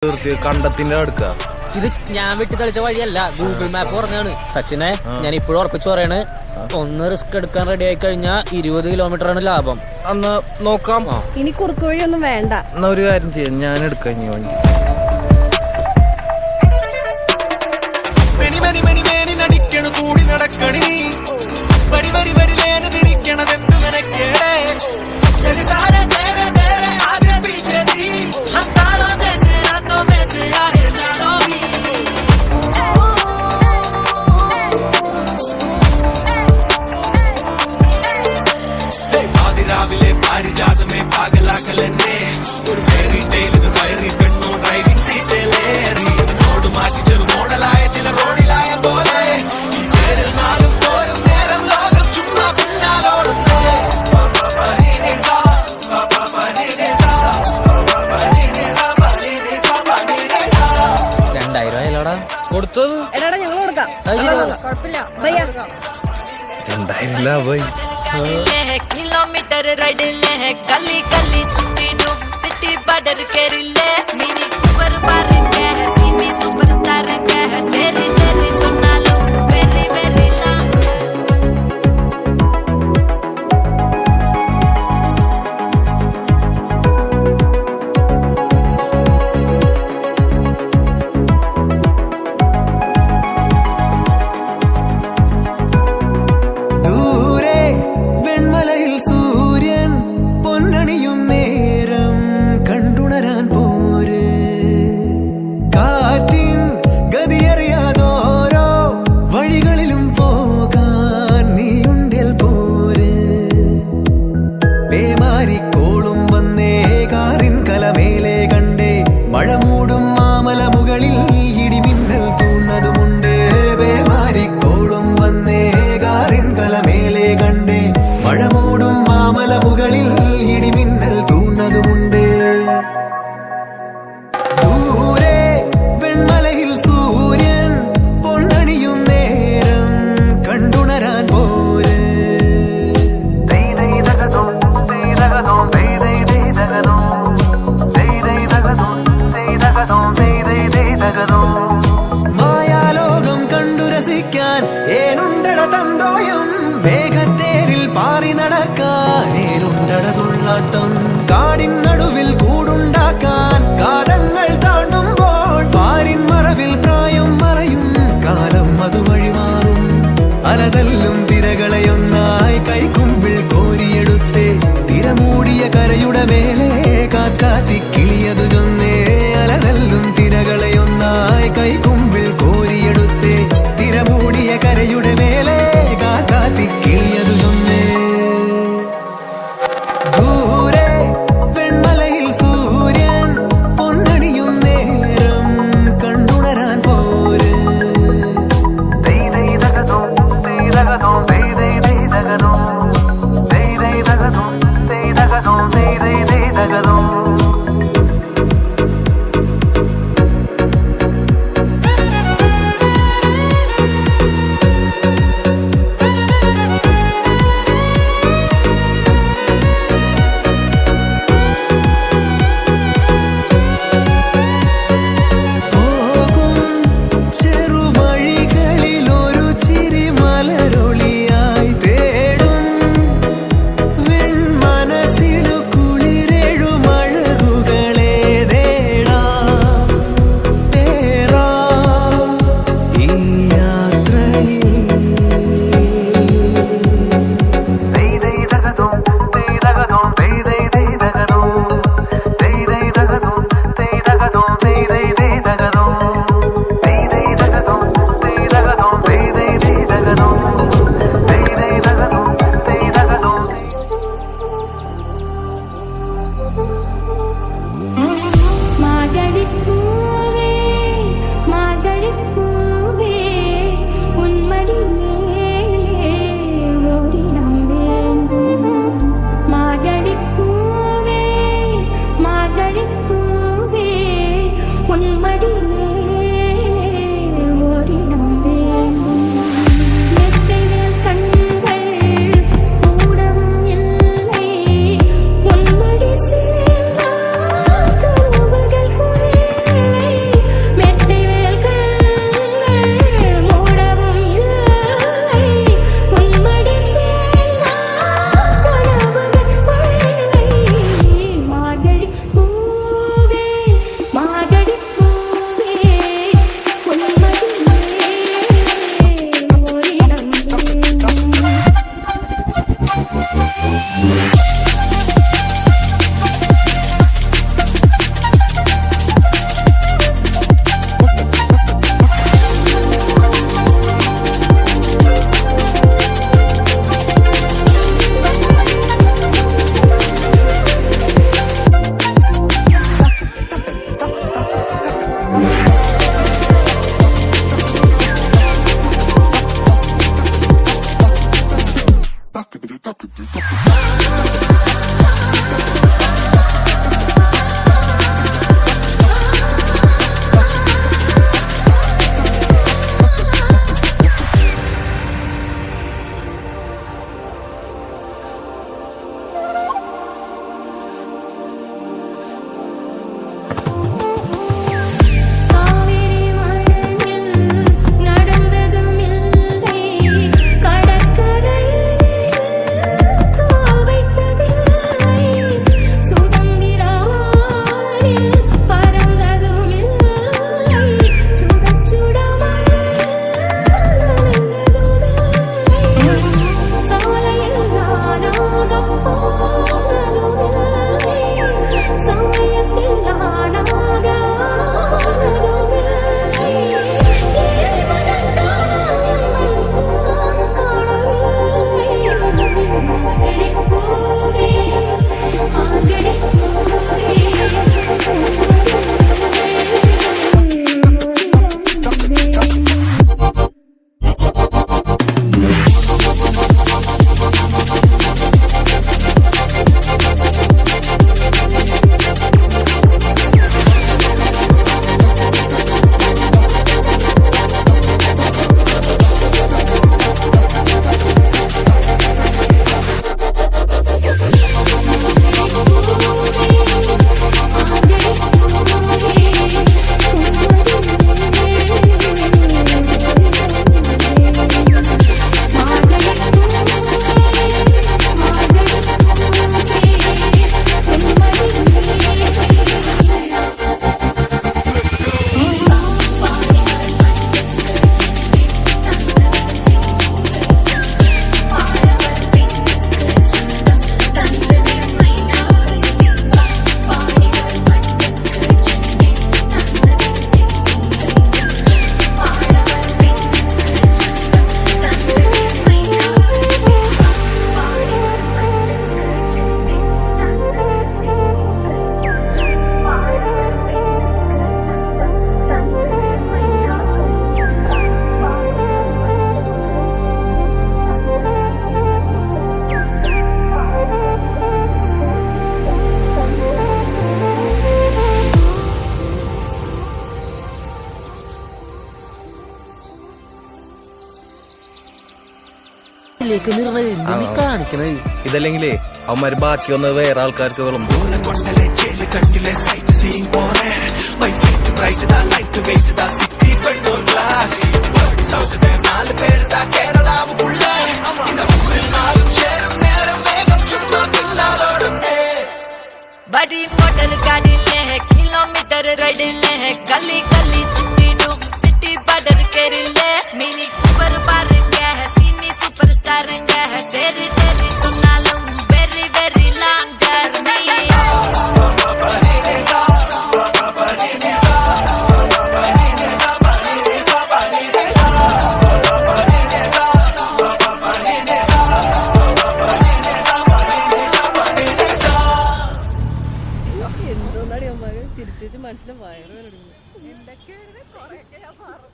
കണ്ടത്തിന്റെ അടുക്ക ഇത് ഞാൻ വെട്ടി തെളിച്ച വഴിയല്ല, ഗൂഗിൾ മാപ്പ് പറഞ്ഞാണ്. സച്ചിനെ, ഞാൻ ഇപ്പോഴും ഉറപ്പിച്ചു പറയാണ്, ഒന്ന് റിസ്ക് എടുക്കാൻ റെഡി ആയി കഴിഞ്ഞാൽ 20 കിലോമീറ്റർ ആണ് ലാഭം. അന്ന് നോക്കാം. ഇനി കുറുക്ക് വഴിയൊന്നും വേണ്ട. എന്നാ ഒരു കാര്യം ചെയ്യാം, ഞാൻ എടുക്കാം ഇനി വണ്ടി. കൂടി നടക്കണി വരി വരി വരി ലേന തിരിക്കണതെന്തു മെനക്കേടേ സാരെ നേരെ നേരെ ആगे पीछे दी हम तारों जैसे रातों में से आए चारों भी പാതിരാവിലെ പാരിജാതമേ പാകലാക്കലെന്നെ ഒരു ഫെയറി ടെയിൽ ഫയറി പെണ്ണോ ഡ്രൈവിംഗ് സീറ്റിലേറി റോഡ് മാറ്റി ചെറു മോഡലായ ചില റോഡിലായ പോലെ കൊടുത്തത് എടാ ഞങ്ങൾ കൊടുക്കാം, കുഴപ്പമില്ല. 2000 ലാഭായി. किलोमीटर राइड ले गली गली चुट्टी डूब सिटी बॉर्डर केरिले मिनी कूपर बार के है सीनी सुपरस्टार के है शेरी शेरी सुना लो वेरी वेरी ला മായാലോകം കണ്ടു രസിക്കാൻ ഏനുണ്ടട തന്തോയം മേഘത്തേരിൽ പാറി നടക്കാൻ ഏനുണ്ടട തുള്ളാട്ടം കാടിൻ നടുവിൽ കൂടുണ്ടാക്കാൻ കാലങ്ങൾ താണ്ടുമ്പോൾ പാരിൻ മറവിൽ പ്രായം മറയും കാലം അതുവഴി മാറും അലതല്ലും തിരകളെയൊന്നായി കൈക്കുമ്പിൾ കോരിയെടുത്തേ തിരമൂടിയ കരയുടെ മേലെ കാക്കാത്തി കിളിയതു ചൊന്നേ അലതല്ലും തിരകളെയൊന്നായി കൈക്കുമ്പിൾ കോരിയെടുത്തേ തിരമൂടിയ കരയുടെ മേലെ കാക്കാത്തി കിളിയതു ചൊന്നേ ദൂരെ വെൺമലയിൽ സൂര്യൻ പൊന്നണിയും നേരം കണ്ടുണരാൻ പോര് കാണിക്കണേ ഇതല്ലെങ്കിലേ അവന്മാര് ബാക്കി വന്നത് വേറെ ആൾക്കാർക്ക് വിളമ്പോ. കൊണ്ടലെ ജയില് കണ്ടിലെ സൈറ്റ് സീയിങ് പോലെ വൈറ്റ് ബ്രൈറ്റ് ദാ ലൈറ്റ് വെയിറ്റ് ദാ സിറ്റി പെട്രോൾ ഗ്ലാസ് സൗത്ത് നാല് പേര് ദാ കേരളാവുള്ള இந்த ஊரில் நாளும் ചേരും നേരം വേഗം ചുമ്മാ പിന്നാലോടുന്നേ बड़ी मोटर गाड़ी ले है किलोमीटर राइड ले है गली गली चुट्टी डूब सिटी बॉर्डर कर ले मिनी कूपर बार क्या है सीनी सुपरस्टार क्या है सेरी सेरी सुना लूं वेरी वेरी लॉन्ग जर्नी എന്തോന്നാടി അമ്മ ചിരിച്ചു മനുഷ്യന്റെ വയറ് വേദന എടുക്കുന്നു. എന്തൊക്കെയാണ് കുറെയൊക്കെ ഞാൻ പറഞ്ഞു.